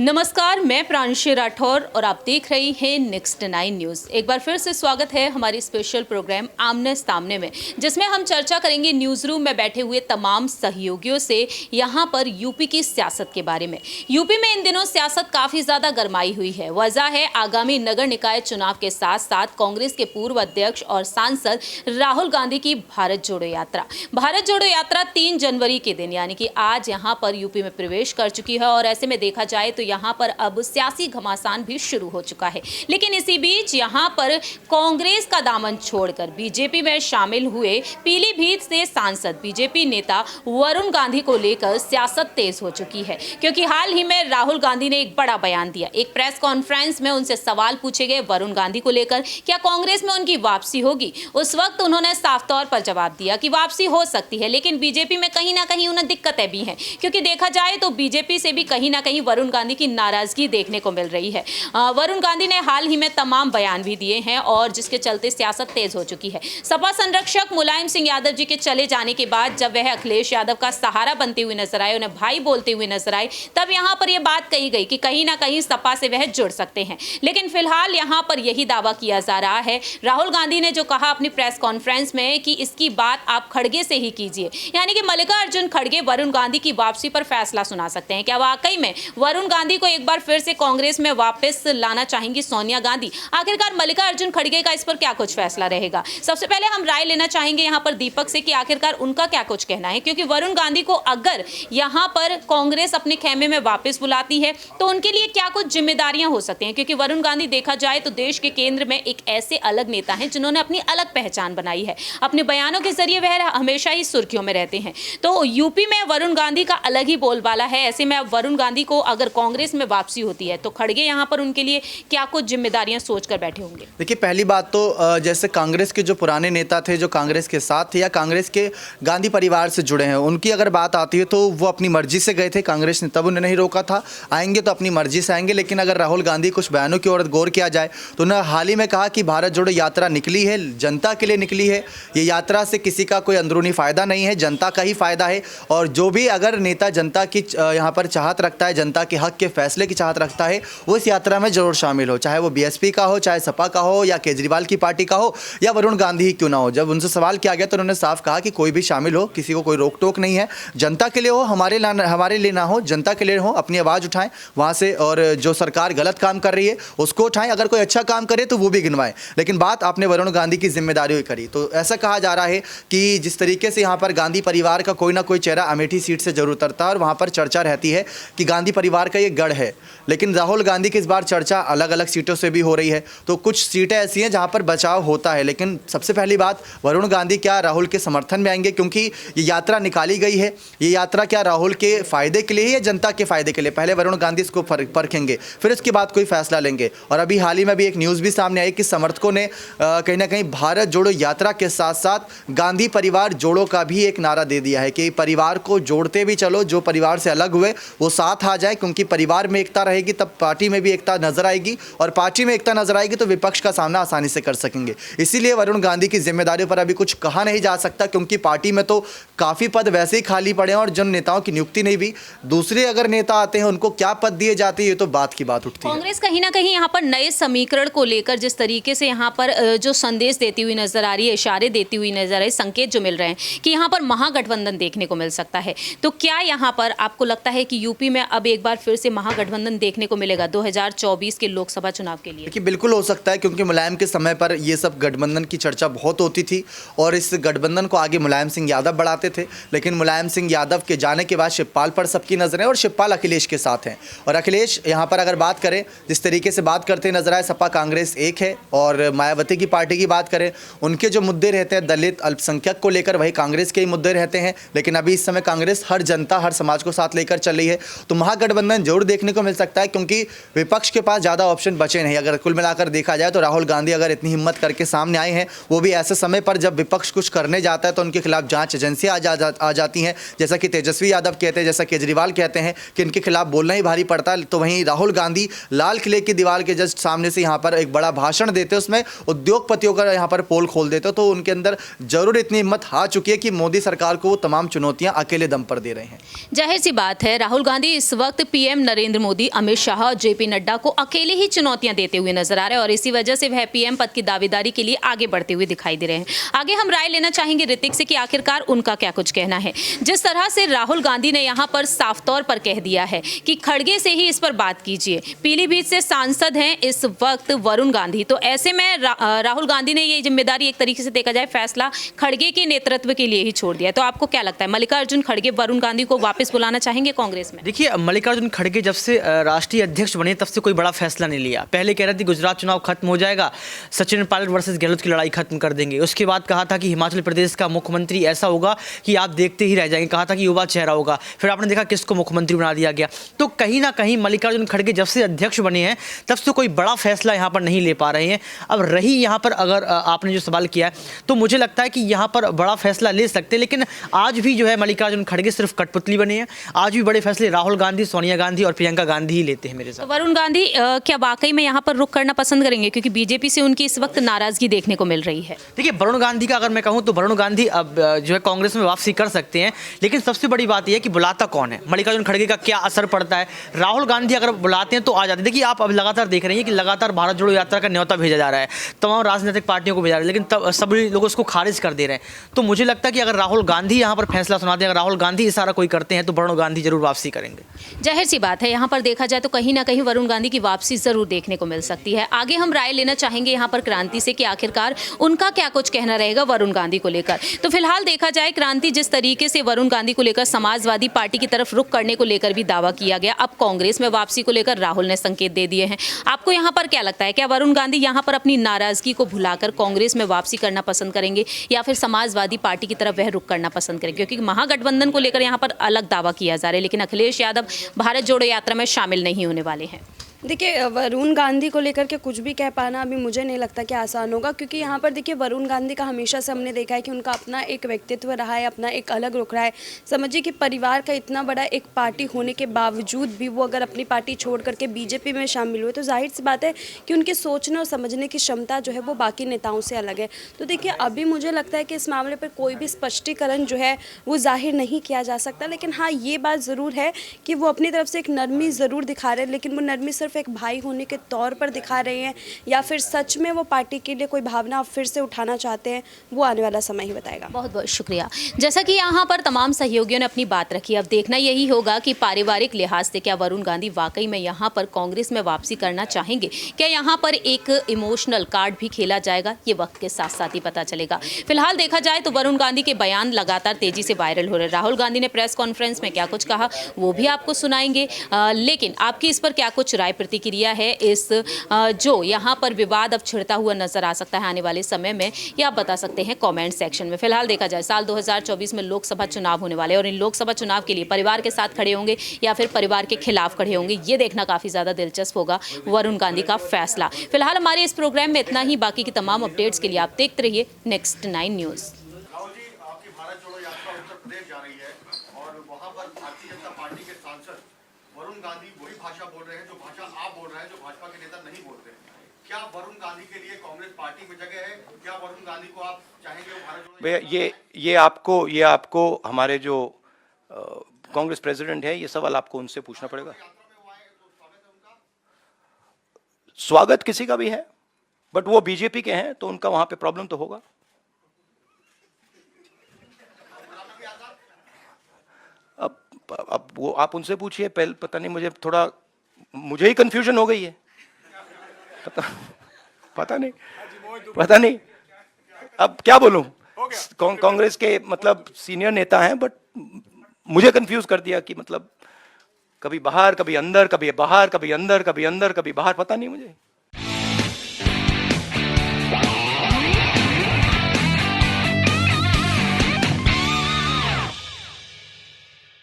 नमस्कार, मैं प्रांशी राठौर और आप देख रही हैं नेक्स्ट 9 न्यूज़। एक बार फिर से स्वागत है हमारी स्पेशल प्रोग्राम आमने सामने में, जिसमें हम चर्चा करेंगे न्यूज़ रूम में बैठे हुए तमाम सहयोगियों से यहाँ पर यूपी की सियासत के बारे में। यूपी में इन दिनों सियासत काफ़ी ज़्यादा गरमाई हुई है। वजह है आगामी नगर निकाय चुनाव के साथ साथ कांग्रेस के पूर्व अध्यक्ष और सांसद राहुल गांधी की भारत जोड़ो यात्रा। भारत जोड़ो यात्रा 3 जनवरी के दिन यानी कि आज यहाँ पर यूपी में प्रवेश कर चुकी है और ऐसे में देखा जाए तो यहाँ पर अब सियासी घमासान भी शुरू हो चुका है। लेकिन इसी बीच यहाँ पर कांग्रेस का दामन छोड़कर बीजेपी में शामिल हुए पीलीभीत से सांसद बीजेपी नेता वरुण गांधी को लेकर सियासत तेज हो चुकी है, क्योंकि हाल ही में राहुल गांधी ने एक बड़ा बयान दिया। एक प्रेस कॉन्फ्रेंस में उनसे सवाल पूछे गए वरुण गांधी को लेकर, क्या कांग्रेस में उनकी वापसी होगी। उस वक्त उन्होंने साफ तौर पर जवाब दिया कि वापसी हो सकती है, लेकिन बीजेपी में कहीं ना कहीं उन्हें दिक्कतें भी हैं, क्योंकि देखा जाए तो बीजेपी से भी कहीं ना कहीं वरुण गांधी की नाराजगी देखने को मिल रही है। वरुण गांधी ने हाल ही में तमाम बयान भी दिए हैं और जिसके चलते सियासत तेज हो चुकी है। सपा संरक्षक मुलायम सिंह यादव जी के चले जाने के बाद जब वह अखिलेश यादव का सहारा बनते हुए नजर आए, उन्हें भाई बोलते हुए नजर आए, तब यहां पर यह बात कही गई कि कहीं ना कहीं सपा से वह जुड़ सकते हैं। लेकिन फिलहाल यहां पर यही दावा किया जा रहा है। राहुल गांधी ने जो कहा अपनी प्रेस कॉन्फ्रेंस में कि इसकी बात आप खड़गे से ही कीजिए, यानी कि मल्लिकार्जुन खड़गे वरुण गांधी की वापसी पर फैसला सुना सकते हैं। क्या वाकई में वरुण गांधी को एक बार फिर से कांग्रेस में वापस लाना चाहेंगी सोनिया गांधी? आखिरकार मल्लिकार्जुन खड़गे का इस पर क्या कुछ फैसला रहेगा? सबसे पहले हम राय लेना चाहेंगे यहां पर दीपक से कि आखिरकार उनका क्या कुछ कहना है, क्योंकि वरुण गांधी को अगर यहां पर कांग्रेस अपने खेमे में वापस बुलाती है तो उनके लिए क्या कुछ जिम्मेदारियां हो सकती हैं, क्योंकि वरुण गांधी देखा जाए तो देश के केंद्र में एक ऐसे अलग नेता हैं जिन्होंने अपनी अलग पहचान बनाई है। अपने बयानों के जरिए वह हमेशा ही सुर्खियों में रहते हैं। तो यूपी में वरुण गांधी का अलग ही बोलबाला है। ऐसे में अब वरुण गांधी को अगर कांग्रेस में वापसी होती है तो खड़गे यहाँ पर उनके लिए क्या कुछ जिम्मेदारियां सोचकर बैठे होंगे? देखिए, पहली बात तो जैसे कांग्रेस के जो पुराने नेता थे, जो कांग्रेस के साथ थे या कांग्रेस के गांधी परिवार से जुड़े हैं, उनकी अगर बात आती है तो वो अपनी मर्जी से गए थे। कांग्रेस ने तब उन्हें नहीं रोका था, आएंगे तो अपनी मर्जी से आएंगे। लेकिन अगर राहुल गांधी कुछ बयानों की ओर गौर किया जाए तो उन्होंने हाल ही में कहा कि भारत जोड़ो यात्रा निकली है, जनता के लिए निकली है। ये यात्रा से किसी का कोई अंदरूनी फ़ायदा नहीं है, जनता का ही फ़ायदा है। और जो भी अगर नेता जनता की यहाँ पर चाहत रखता है, जनता के हक के फैसले की चाहत रखता है, वो इस यात्रा में जरूर शामिल हो, चाहे वो बीएसपी का हो, चाहे सपा का हो, या केजरीवाल की पार्टी का हो, या वरुण गांधी ही क्यों ना हो। जब उनसे सवाल किया गया तो उन्होंने साफ कहा कि कोई भी शामिल हो, किसी को कोई रोक टोक नहीं है। जनता के लिए हो, हमारे लिए ना हो, जनता के लिए हो। अपनी आवाज़ उठाएं वहाँ से, और जो सरकार गलत काम कर रही है उसको उठाएं। अगर कोई अच्छा काम करे तो वो भी गिनवाएं। लेकिन बात आपने वरुण गांधी की जिम्मेदारी करी, तो ऐसा कहा जा रहा है कि जिस तरीके से यहाँ पर गांधी परिवार का कोई ना कोई चेहरा अमेठी सीट से जरूर उतरता है और वहाँ पर चर्चा रहती है कि गांधी परिवार का ये गढ़ है। लेकिन राहुल गांधी की इस बार चर्चा अलग अलग सीटों से भी हो रही है, तो कुछ सीटें ऐसी हैं जहां पर बचाव होता है। लेकिन सबसे पहली बात, वरुण गांधी क्या राहुल के समर्थन में आएंगे? क्योंकि ये यात्रा निकाली गई है, ये यात्रा क्या राहुल के फायदे के लिए है या जनता के फायदे के लिए? पहले वरुण गांधी इसको परखेंगे, फिर उसके बाद कोई फैसला लेंगे। और अभी हाल ही में भी एक न्यूज़ भी सामने आई कि समर्थकों ने कहीं ना कहीं भारत जोड़ो यात्रा के साथ साथ गांधी परिवार जोड़ो का भी एक नारा दे दिया है कि परिवार को जोड़ते भी चलो, जो परिवार से अलग हुए वो साथ आ जाए, क्योंकि परिवार में एकता रहेगी तब पार्टी में भी एकता नजर आएगी, और पार्टी में एकता नजर आएगी तो विपक्ष का सामना आसानी से कर सकेंगे। इसीलिए वरुण गांधी की जिम्मेदारियों पर अभी कुछ कहा नहीं जा सकता, क्योंकि पार्टी में तो काफ़ी पद वैसे ही खाली पड़े हैं और जिन नेताओं की नियुक्ति नहीं भी, दूसरे अगर नेता आते हैं उनको क्या पद दिए जाते हैं, ये तो बात की बात उठती है। कांग्रेस कहीं ना कहीं यहाँ पर नए समीकरण को लेकर जिस तरीके से यहाँ पर जो संदेश देती हुई नजर आ रही है, इशारे देती हुई नजर आ रही है, संकेत जो मिल रहे हैं कि यहाँ पर महागठबंधन देखने को मिल सकता है, तो क्या यहाँ पर आपको लगता है कि यूपी में अब एक बार फिर से महागठबंधन देखने को मिलेगा 2024 के लोकसभा चुनाव के लिए? देखिए, बिल्कुल हो सकता है, क्योंकि मुलायम के समय पर ये सब गठबंधन की चर्चा बहुत होती थी और इस गठबंधन को आगे मुलायम सिंह यादव बढ़ाते थे। लेकिन मुलायम सिंह यादव के जाने के बाद शिवपाल पर सबकी नज़रें और शिवपाल अखिलेश के साथ हैं। और अखिलेश यहाँ पर अगर बात करें, जिस तरीके से बात करते नजर आए, सपा कांग्रेस एक है, और मायावती की पार्टी की बात करें, उनके जो मुद्दे रहते हैं दलित अल्पसंख्यक को लेकर, वही कांग्रेस के ही मुद्दे रहते हैं। लेकिन अभी इस समय कांग्रेस हर जनता, हर समाज को साथ लेकर चल रही है, तो महागठबंधन जरूर देखने को मिल सकता है, क्योंकि विपक्ष के पास ज़्यादा ऑप्शन बचे नहीं। अगर कुल मिलाकर देखा जाए तो राहुल गांधी अगर इतनी हिम्मत करके सामने आए हैं, वो भी ऐसे समय पर जब विपक्ष कुछ करने जाता है तो उनके खिलाफ जांच एजेंसियां आ जाती हैं, जैसा कि तेजस्वी यादव कहते हैं, जैसा केजरीवाल कहते हैं कि इनके खिलाफ बोलना ही भारी पड़ता है। तो वहीं राहुल गांधी लाल किले की दीवार के जस्ट सामने से यहाँ पर एक बड़ा भाषण देते, उसमें उद्योगपतियों का यहाँ पर पोल खोल देते, तो उनके अंदर जरूर इतनी हिम्मत आ चुकी है कि मोदी सरकार को वो तमाम चुनौतियाँ अकेले दम पर दे रहे हैं। जाहिर सी बात है, राहुल गांधी इस वक्त पीएम नरेंद्र मोदी, अमित शाह और जेपी नड्डा को अकेले ही चुनौतियां देते हुए नजर आ रहे हैं और इसी वजह से वह पीएम पद की दावेदारी के लिए आगे बढ़ते हुए दिखाई दे रहे हैं। आगे हम राय लेना चाहेंगे ऋतिक से कि आखिरकार उनका क्या कुछ कहना है। जिस तरह से राहुल गांधी ने यहाँ पर साफ तौर पर कह दिया है कि खड़गे से ही इस पर बात कीजिए। पीलीभीत से सांसद हैं इस वक्त वरुण गांधी, तो ऐसे में राहुल गांधी ने ये जिम्मेदारी एक तरीके से देखा जाए फैसला खड़गे के नेतृत्व के लिए ही छोड़ दिया। तो आपको क्या लगता है, मल्लिकार्जुन खड़गे वरुण गांधी को वापस बुलाना चाहेंगे कांग्रेस में? देखिए, मल्लिकार्जुन खड़गे जब से राष्ट्रीय अध्यक्ष बने तब से कोई बड़ा फैसला नहीं लिया। पहले कह रहे थे गुजरात चुनाव खत्म हो जाएगा, सचिन पायलट वर्सेस गहलोत की लड़ाई खत्म कर देंगे। उसके बाद कहा था कि हिमाचल प्रदेश का मुख्यमंत्री ऐसा होगा कि आप देखते ही रह जाएंगे। कहा था कि युवा चेहरा होगा, फिर आपने देखा किसको मुख्यमंत्री बना दिया गया। तो कहीं ना कहीं मल्लिकार्जुन खड़गे जब से अध्यक्ष बने हैं तब से कोई बड़ा फैसला यहाँ पर नहीं ले पा रहे हैं। अब रही यहाँ पर अगर आपने जो सवाल किया है तो मुझे लगता है कि यहाँ पर बड़ा फैसला ले सकते हैं, लेकिन आज भी जो है मल्लिकार्जुन खड़गे सिर्फ कठपुतली बने हैं। आज भी बड़े फैसले राहुल गांधी, सोनिया गांधी और प्रियंका गांधी ही लेते हैं मेरे साथ। तो वरुण गांधी क्या वाकई में यहाँ पर रुख करना पसंद करेंगे, क्योंकि बीजेपी से उनकी इस वक्त नाराजगी देखने को मिल रही है? देखिए, वरुण गांधी का अगर मैं कहूँ तो वरुण गांधी अब जो है कांग्रेस में वापसी कर सकते हैं, लेकिन सबसे बड़ी बात यह है कि बुलाता कौन है, मल्लिकार्जुन खड़गे का क्या असर पड़ता है। राहुल गांधी अगर बुलाते हैं तो आ जाते हैं। देखिए, आप अब लगातार देख रहे हैं कि लगातार भारत जोड़ो यात्रा का न्योता भेजा जा रहा है, तमाम राजनीतिक पार्टियों को भेजा रहा है, लेकिन तब सभी लोग उसको खारिज कर दे रहे हैं। तो मुझे लगता है कि अगर राहुल गांधी यहाँ पर फैसला सुनाते हैं, अगर राहुल गांधी इशारा कोई करते हैं तो वरुण गांधी जरूर वापसी करेंगे। जाहिर सी बात है, यहाँ पर देखा जाए तो कहीं ना कहीं वरुण गांधी की वापसी जरूर देखने को मिल सकती है। आगे हम राय लेना चाहेंगे यहाँ पर क्रांति से कि आखिरकार उनका क्या कुछ कहना रहेगा वरुण गांधी को लेकर। तो फिलहाल देखा जाए क्रांति, जिस तरीके से वरुण गांधी को लेकर समाजवादी पार्टी की तरफ रुख करने को लेकर भी दावा किया गया, अब कांग्रेस में वापसी को लेकर राहुल ने संकेत दे दिए हैं। आपको यहाँ पर क्या लगता है, क्या वरुण गांधी यहाँ पर अपनी नाराजगी को भुलाकर कांग्रेस में वापसी करना पसंद करेंगे या फिर समाजवादी पार्टी की तरफ वह रुख करना पसंद करेंगे? क्योंकि महागठबंधन को लेकर यहाँ पर अलग दावा किया जा रहा है, लेकिन अखिलेश यादव भारत जोड़ो यात्रा में शामिल नहीं होने वाले हैं। देखिए, वरुण गांधी को लेकर के कुछ भी कह पाना अभी मुझे नहीं लगता कि आसान होगा, क्योंकि यहाँ पर देखिए वरुण गांधी का हमेशा से हमने देखा है कि उनका अपना एक व्यक्तित्व रहा है, अपना एक अलग रुख रहा है। समझिए कि परिवार का इतना बड़ा एक पार्टी होने के बावजूद भी वो अगर अपनी पार्टी छोड़ करके बीजेपी में शामिल हुए तो जाहिर सी बात है कि उनके सोचने और समझने की क्षमता जो है वो बाकी नेताओं से अलग है। तो देखिए, अभी मुझे लगता है कि इस मामले पर कोई भी स्पष्टीकरण जो है वो जाहिर नहीं किया जा सकता, लेकिन हाँ, ये बात ज़रूर है कि वो अपनी तरफ से एक नरमी ज़रूर दिखा रहे हैं, लेकिन वो नरमी सिर्फ एक भाई होने के तौर पर दिखा रहे हैं या फिर सच में वो पार्टी के लिए कोई भावना फिर से उठाना चाहते हैं, वो आने वाला समय ही बताएगा। बहुत बहुत शुक्रिया। जैसा कि यहाँ पर तमाम सहयोगियों ने अपनी बात रखी, अब देखना यही होगा कि पारिवारिक लिहाज से क्या वरुण गांधी वाकई में यहाँ पर कांग्रेस में वापसी करना चाहेंगे, क्या यहाँ पर एक इमोशनल कार्ड भी खेला जाएगा, ये वक्त के साथ साथ ही पता चलेगा। फिलहाल देखा जाए तो वरुण गांधी के बयान लगातार तेजी से वायरल हो रहे हैं। राहुल गांधी ने प्रेस कॉन्फ्रेंस में क्या कुछ कहा वो भी आपको सुनाएंगे, लेकिन आपकी इस पर क्या कुछ राय प्रतिक्रिया है, इस जो यहाँ पर विवाद अब छिड़ता हुआ नजर आ सकता है आने वाले समय में, ये आप बता सकते हैं कमेंट सेक्शन में। फिलहाल देखा जाए साल 2024 में लोकसभा चुनाव होने वाले हैं और इन लोकसभा चुनाव के लिए परिवार के साथ खड़े होंगे या फिर परिवार के खिलाफ खड़े होंगे, ये देखना काफी ज्यादा दिलचस्प होगा वरुण गांधी का फैसला। फिलहाल हमारे इस प्रोग्राम में इतना ही। बाकी की तमाम अपडेट्स के लिए आप देखते रहिए नेक्स्ट 9 न्यूज़। राहुल जी, आपकी भारत जोड़ो यात्रा उत्तर प्रदेश जा रही है और वहां पर भारतीय जनता पार्टी के सांसद वरुण गांधी वही भाषा बोल रहे हैं जो भाषा आप बोल रहे हैं, जो भाजपा के नेता नहीं बोलते। क्या वरुण गांधी के लिए कांग्रेस पार्टी में जगह है? क्या वरुण गांधी को आप चाहेंगे वो भारत जोड़ो? ये आपको हमारे जो कांग्रेस प्रेसिडेंट है, ये सवाल आपको उनसे पूछना पड़ेगा। स्वागत किसी का भी है, बट वो बीजेपी के हैं तो उनका वहां पे प्रॉब्लम तो होगा। अब वो आप उनसे पूछिए। पहले पता नहीं, मुझे ही कंफ्यूजन हो गई है। पता नहीं अब क्या बोलूं। कांग्रेस के मतलब सीनियर नेता हैं, बट मुझे कंफ्यूज कर दिया कि मतलब कभी बाहर, कभी अंदर, कभी बाहर, कभी अंदर, कभी अंदर, कभी बाहर, पता नहीं मुझे।